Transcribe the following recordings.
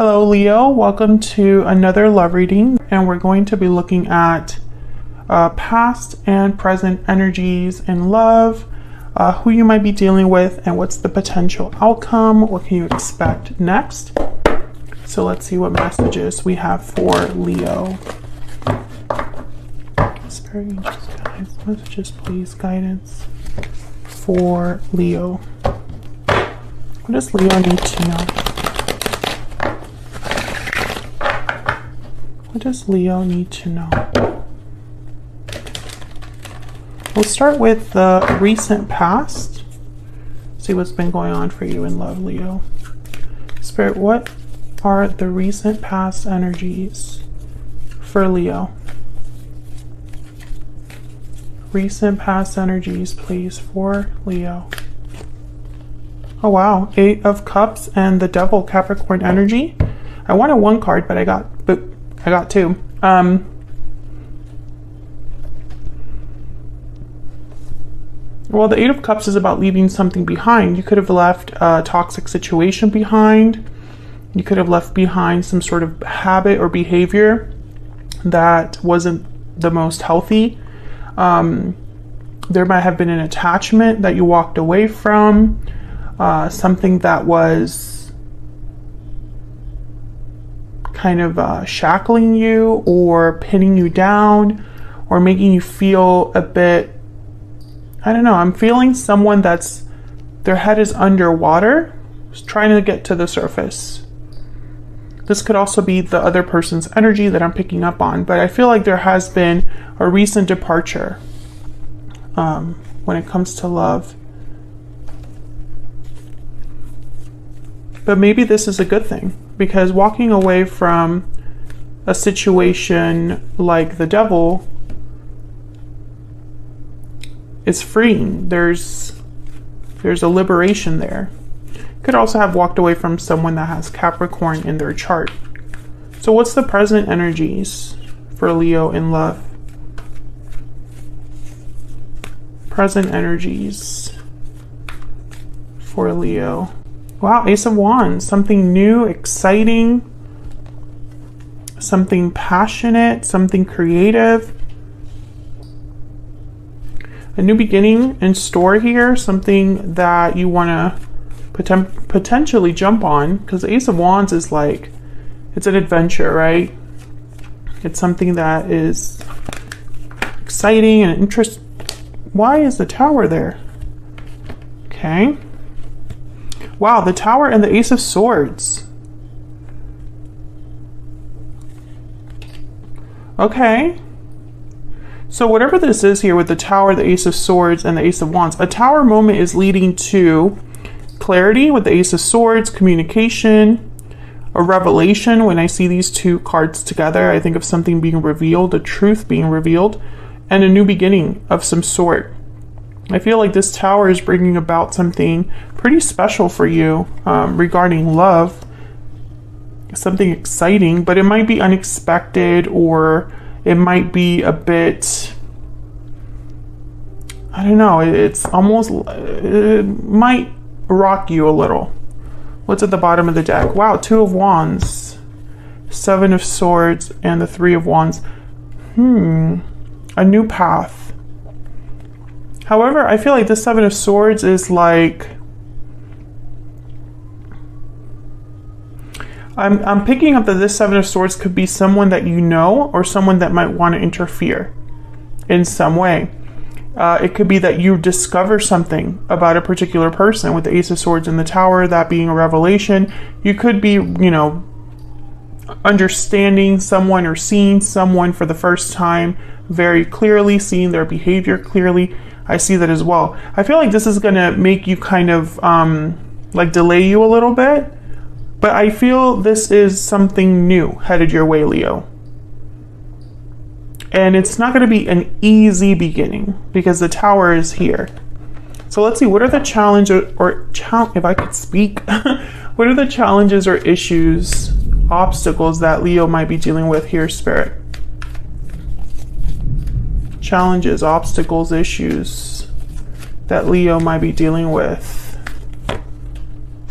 Hello Leo, welcome to another love reading, and we're going to be looking at past and present energies in love, who you might be dealing with, and what's the potential outcome, what can you expect next. So let's see what messages we have for Leo. Spirit angels, guys, messages please, guidance for Leo. What does Leo need to know? What does Leo need to know? We'll start with the recent past. See what's been going on for you in love, Leo. Spirit, what are the recent past energies for Leo? Recent past energies, please, for Leo. Oh wow, 8 of Cups and the Devil, Capricorn energy. I wanted one card, but I got two. Well, the 8 of Cups is about leaving something behind. You could have left a toxic situation behind. You could have left behind some sort of habit or behavior that wasn't the most healthy. There might have been an attachment that you walked away from, something that was kind of shackling you or pinning you down or making you feel a bit, I don't know, I'm feeling someone that's, their head is underwater, trying to get to the surface. This could also be the other person's energy that I'm picking up on, but I feel like there has been a recent departure when it comes to love. But maybe this is a good thing, because walking away from a situation like the Devil is freeing. There's a liberation there. Could also have walked away from someone that has Capricorn in their chart. So what's the present energies for Leo in love? Present energies for Leo. Wow, Ace of Wands, something new, exciting, something passionate, something creative. A new beginning in store here, something that you want to potentially jump on, because the Ace of Wands is like, it's an adventure, right? It's something that is exciting and interesting. Why is the Tower there? Okay. Wow, the Tower and the Ace of Swords. Okay. So whatever this is here with the Tower, the Ace of Swords, and the Ace of Wands, a Tower moment is leading to clarity with the Ace of Swords, communication, a revelation. When I see these two cards together, I think of something being revealed, a truth being revealed, and a new beginning of some sort. I feel like this Tower is bringing about something pretty special for you regarding love. Something exciting, but it might be unexpected, or it might be a bit, I don't know, it's almost, it might rock you a little. What's at the bottom of the deck? Wow, 2 of Wands, 7 of Swords, and the 3 of Wands. A new path. However, I feel like this 7 of Swords is like, I'm picking up that this 7 of Swords could be someone that you know, or someone that might want to interfere in some way. It could be that you discover something about a particular person with the Ace of Swords in the Tower, that being a revelation. You could be, you know, understanding someone or seeing someone for the first time very clearly, seeing their behavior clearly. I see that as well. I feel like this is going to make you kind of like delay you a little bit, but I feel this is something new headed your way, Leo. And it's not going to be an easy beginning because the Tower is here. So let's see, what are the challenges, if I could speak, what are the challenges or issues, obstacles that Leo might be dealing with here, Spirit? Challenges, obstacles, issues that Leo might be dealing with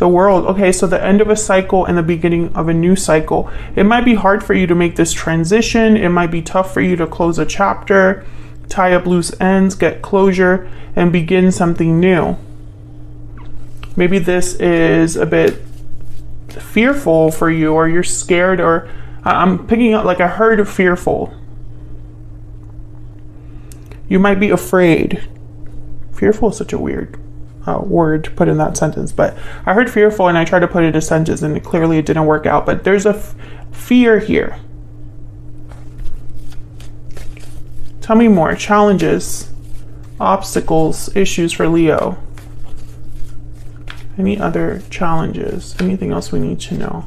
The World. Okay, so the end of a cycle and the beginning of a new cycle. It might be hard for you to make this transition. It might be tough for you to close a chapter, tie up loose ends, get closure, and begin something new. Maybe this is a bit fearful for you, or you're scared, or I'm picking up, like I heard fearful. You might be afraid. Fearful is such a weird word to put in that sentence, but I heard fearful and I tried to put it in a sentence and clearly it didn't work out, but there's a fear here. Tell me more. Challenges, obstacles, issues for Leo. Any other challenges? Anything else we need to know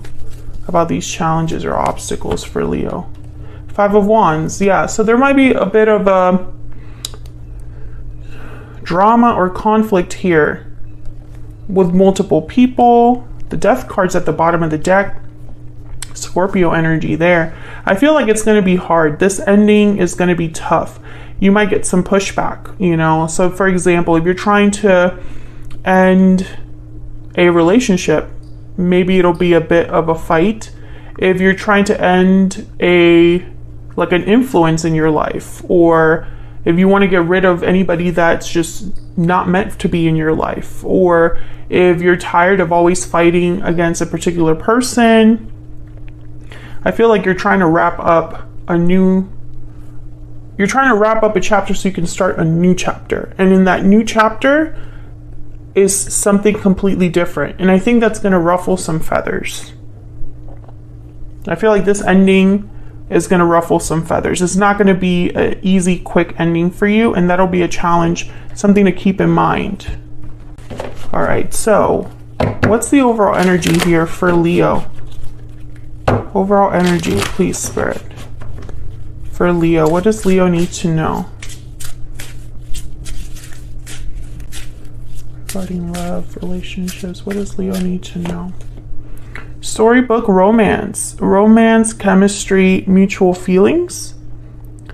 about these challenges or obstacles for Leo? Five of Wands. Yeah, so there might be a bit of a drama or conflict here with multiple people. The Death card's at the bottom of the deck. Scorpio energy there. I feel like it's going to be hard. This ending is going to be tough. You might get some pushback, you know. So for example, if you're trying to end a relationship, maybe it'll be a bit of a fight. If you're trying to end an influence in your life, or if you want to get rid of anybody that's just not meant to be in your life, or if you're tired of always fighting against a particular person, I feel like you're trying to wrap up a chapter so you can start a new chapter. And in that new chapter is something completely different. And I think that's going to ruffle some feathers. I feel like this ending is going to ruffle some feathers. It's not going to be an easy, quick ending for you, and that'll be a challenge, something to keep in mind. All right, so what's the overall energy here for Leo? Overall energy, please, Spirit. For Leo, what does Leo need to know? Regarding love, relationships, what does Leo need to know? Storybook romance, chemistry, mutual feelings.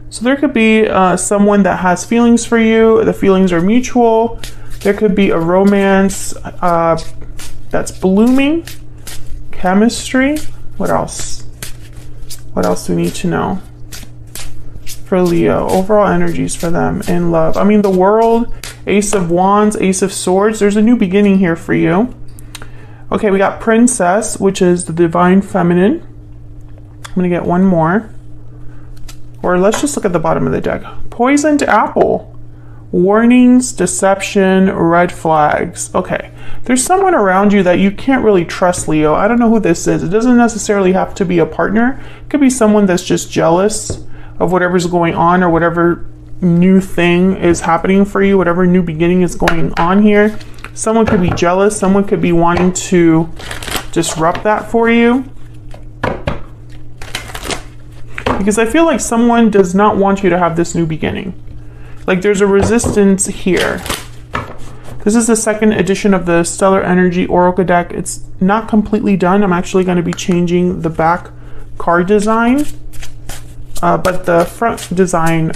So there could be someone that has feelings for you. The feelings are mutual. There could be a romance that's blooming. Chemistry. What else? What else do we need to know for Leo? Overall energies for them in love. I mean, the World, Ace of Wands, Ace of Swords. There's a new beginning here for you. Okay, we got Princess, which is the divine feminine. I'm going to get one more. Or let's just look at the bottom of the deck. Poisoned apple. Warnings, deception, red flags. Okay, there's someone around you that you can't really trust, Leo. I don't know who this is. It doesn't necessarily have to be a partner. It could be someone that's just jealous of whatever's going on, or whatever new thing is happening for you, whatever new beginning is going on here. Someone could be jealous. Someone could be wanting to disrupt that for you. Because I feel like someone does not want you to have this new beginning. Like there's a resistance here. This is the second edition of the Stellar Energy Oracle deck. It's not completely done. I'm actually going to be changing the back card design. But the front design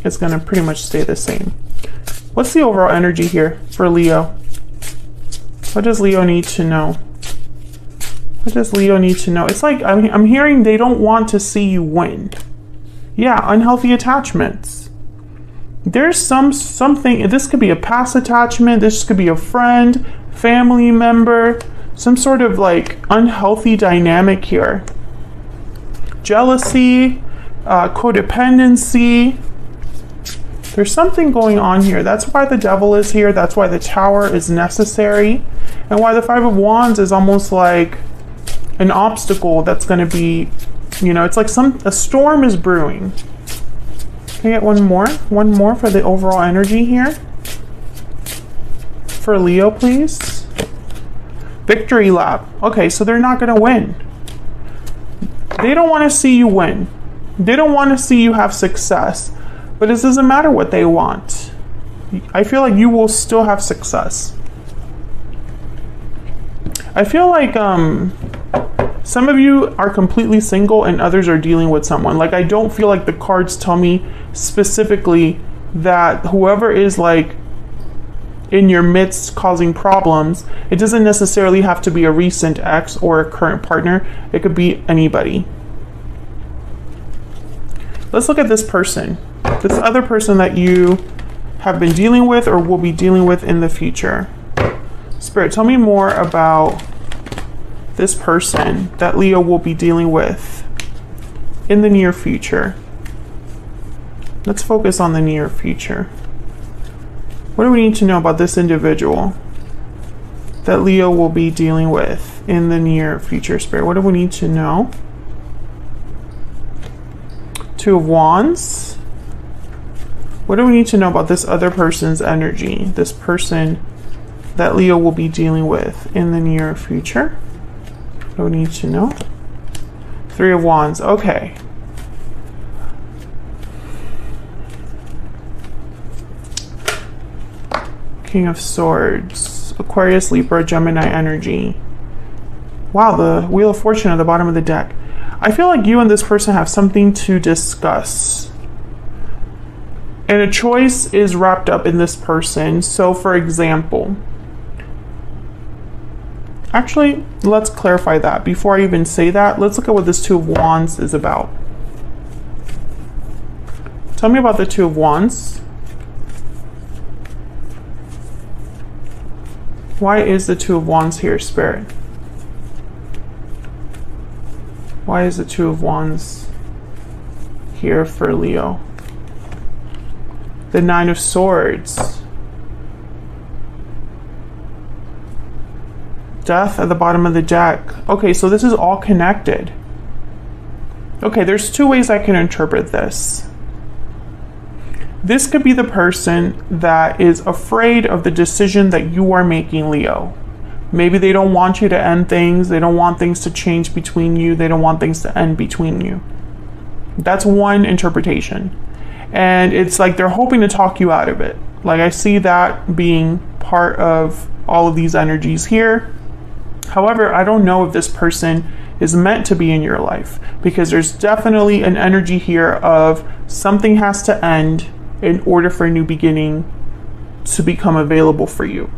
is going to pretty much stay the same. What's the overall energy here for Leo? What does Leo need to know? What does Leo need to know? It's like I'm hearing they don't want to see you win. Yeah, unhealthy attachments. There's something, this could be a past attachment, this could be a friend, family member, some sort of like unhealthy dynamic here. Jealousy, codependency. There's something going on here. That's why the Devil is here. That's why the Tower is necessary. And why the Five of Wands is almost like an obstacle that's going to be, you know, it's like a storm is brewing. Can I get one more? One more for the overall energy here? For Leo, please. Victory lap. Okay, so they're not going to win. They don't want to see you win. They don't want to see you have success. But it doesn't matter what they want. I feel like you will still have success. I feel like some of you are completely single and others are dealing with someone. Like I don't feel like the cards tell me specifically that whoever is like in your midst causing problems. It doesn't necessarily have to be a recent ex or a current partner. It could be anybody. Let's look at this person. This other person that you have been dealing with or will be dealing with in the future. Spirit, tell me more about this person that Leo will be dealing with in the near future. Let's focus on the near future. What do we need to know about this individual that Leo will be dealing with in the near future, Spirit? What do we need to know? Two of Wands. What do we need to know about this other person's energy? This person that Leo will be dealing with in the near future? What do we need to know? Three of Wands. Okay. King of Swords. Aquarius, Libra, Gemini energy. Wow, the Wheel of Fortune at the bottom of the deck. I feel like you and this person have something to discuss. And a choice is wrapped up in this person. So for example, actually, let's clarify that. Before I even say that, let's look at what this Two of Wands is about. Tell me about the Two of Wands. Why is the Two of Wands here, Spirit? Why is the Two of Wands here for Leo? The Nine of Swords. Death at the bottom of the deck. Okay, so this is all connected. Okay, there's two ways I can interpret this. This could be the person that is afraid of the decision that you are making, Leo. Maybe they don't want you to end things. They don't want things to change between you. They don't want things to end between you. That's one interpretation. And it's like they're hoping to talk you out of it. Like I see that being part of all of these energies here. However, I don't know if this person is meant to be in your life, because there's definitely an energy here of something has to end in order for a new beginning to become available for you.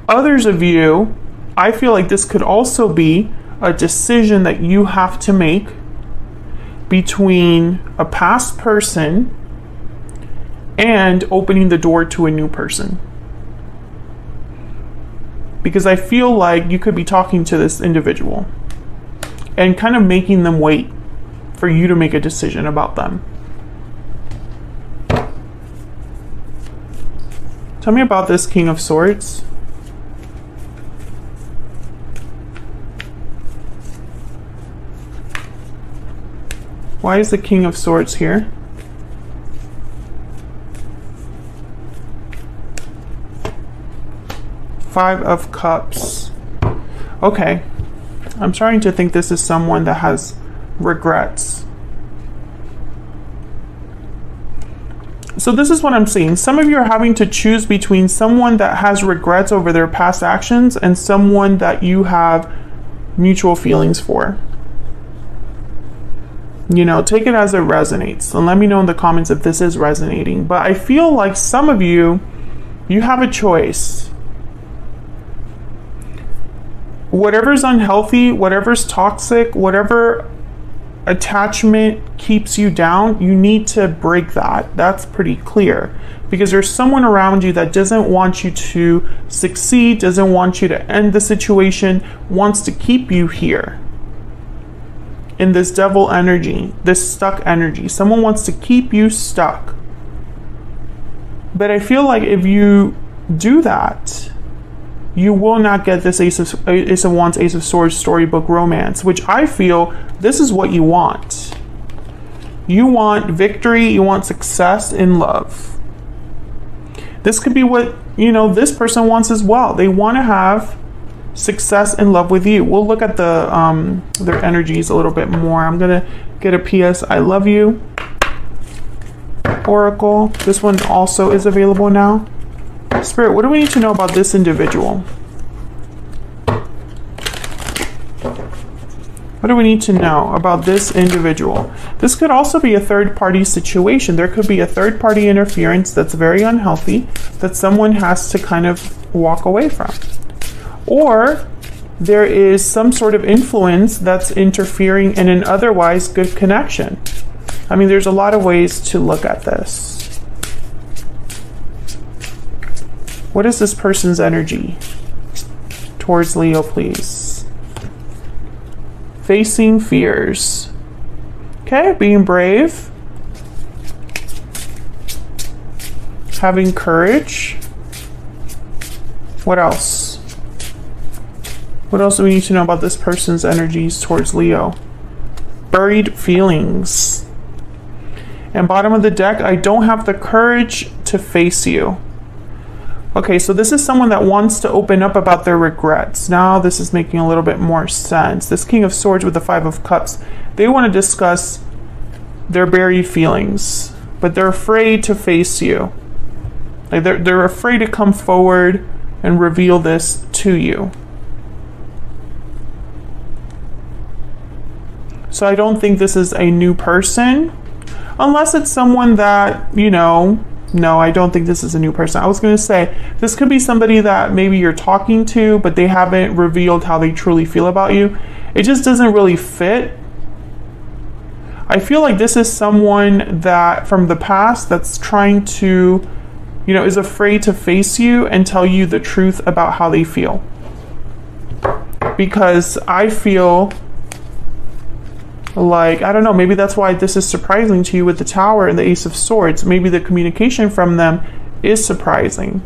Others of you, I feel like this could also be a decision that you have to make between a past person and opening the door to a new person. Because I feel like you could be talking to this individual and kind of making them wait for you to make a decision about them. Tell me about this King of Swords. Why is the King of Swords here? Five of Cups. Okay. I'm starting to think this is someone that has regrets. So this is what I'm seeing. Some of you are having to choose between someone that has regrets over their past actions and someone that you have mutual feelings for. You know, take it as it resonates. And let me know in the comments if this is resonating. But I feel like some of you, you have a choice. Whatever's unhealthy, whatever's toxic, whatever attachment keeps you down, you need to break that. That's pretty clear. Because there's someone around you that doesn't want you to succeed, doesn't want you to end the situation, wants to keep you here. In this devil energy, this stuck energy. Someone wants to keep you stuck. But I feel like if you do that, you will not get this Ace of Wands, Ace of Swords storybook romance, which I feel this is what you want. You want victory, you want success in love. This could be what, you know, this person wants as well. They want to have success in love with you. We'll look at the their energies a little bit more. I'm gonna get a PS I love you oracle. This one also is available now. Spirit, what do we need to know about this individual? What do we need to know about this individual? This could also be a third-party situation. There could be a third-party interference that's very unhealthy that someone has to kind of walk away from. Or there is some sort of influence that's interfering in an otherwise good connection. I mean, there's a lot of ways to look at this. What is this person's energy towards Leo, please? Facing fears. Okay, being brave. Having courage. What else? What else do we need to know about this person's energies towards Leo? Buried feelings. And bottom of the deck, I don't have the courage to face you. Okay, so this is someone that wants to open up about their regrets. Now this is making a little bit more sense. This King of Swords with the Five of Cups, they want to discuss their buried feelings, but they're afraid to face you. Like they're afraid to come forward and reveal this to you. So I don't think this is a new person, unless it's someone that, you know, no, I don't think this is a new person. I was going to say, this could be somebody that maybe you're talking to, but they haven't revealed how they truly feel about you. It just doesn't really fit. I feel like this is someone that from the past that's trying to, you know, is afraid to face you and tell you the truth about how they feel. Because I feel like, I don't know, maybe that's why this is surprising to you with the Tower and the Ace of Swords. Maybe the communication from them is surprising.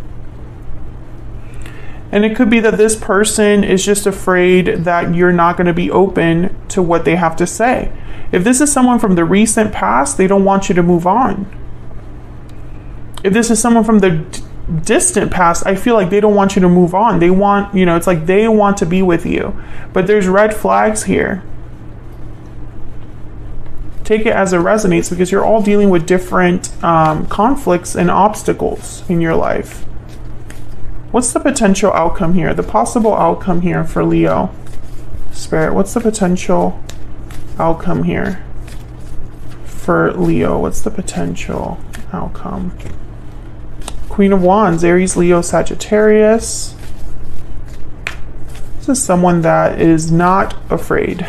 And it could be that this person is just afraid that you're not going to be open to what they have to say. If this is someone from the recent past, they don't want you to move on. If this is someone from the distant past, I feel like they don't want you to move on. They want, you know, it's like they want to be with you. But there's red flags here. Take it as it resonates, because you're all dealing with different conflicts and obstacles in your life. What's the potential outcome here? The possible outcome here for Leo. Spirit, what's the potential outcome here for Leo? What's the potential outcome? Queen of Wands, Aries, Leo, Sagittarius. This is someone that is not afraid.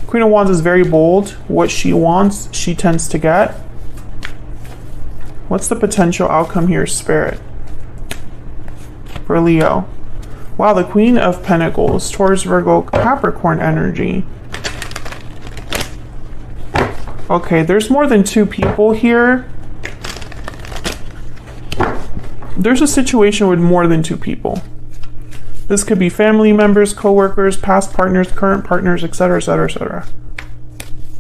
Queen of Wands is very bold. What she wants, she tends to get. What's the potential outcome here, Spirit, for Leo? Wow, the Queen of Pentacles, Taurus, Virgo, Capricorn energy. Okay, there's more than two people here. There's a situation with more than two people. This could be family members, co-workers, past partners, current partners, etc., etc., etc.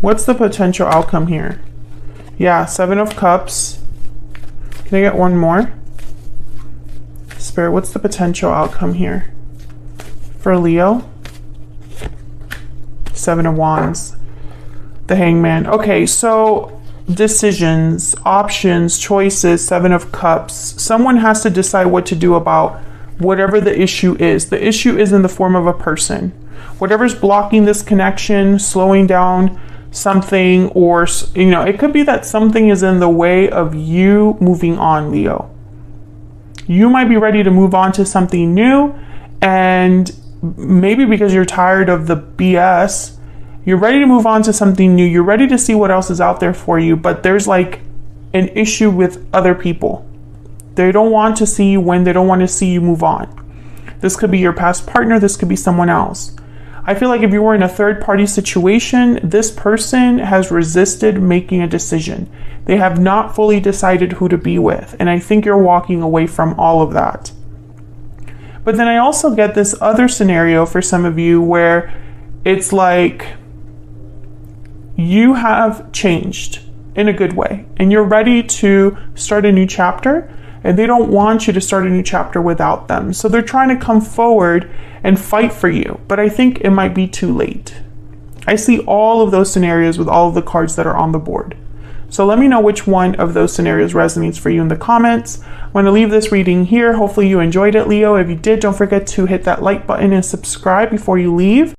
What's the potential outcome here? Yeah, Seven of Cups. Can I get one more? Spirit, what's the potential outcome here for Leo? Seven of Wands. The Hangman. Okay, so decisions, options, choices, Seven of Cups. Someone has to decide what to do about whatever the issue is. The issue is in the form of a person. Whatever's blocking this connection, slowing down something, or, you know, it could be that something is in the way of you moving on, Leo. You might be ready to move on to something new, and maybe because you're tired of the BS, you're ready to move on to something new. You're ready to see what else is out there for you, but there's like an issue with other people. They don't want to see you win. They don't want to see you move on. This could be your past partner. This could be someone else. I feel like if you were in a third-party situation, this person has resisted making a decision. They have not fully decided who to be with. And I think you're walking away from all of that. But then I also get this other scenario for some of you where it's like you have changed in a good way and you're ready to start a new chapter. And they don't want you to start a new chapter without them. So they're trying to come forward and fight for you. But I think it might be too late. I see all of those scenarios with all of the cards that are on the board. So let me know which one of those scenarios resonates for you in the comments. I'm going to leave this reading here. Hopefully you enjoyed it, Leo. If you did, don't forget to hit that like button and subscribe before you leave.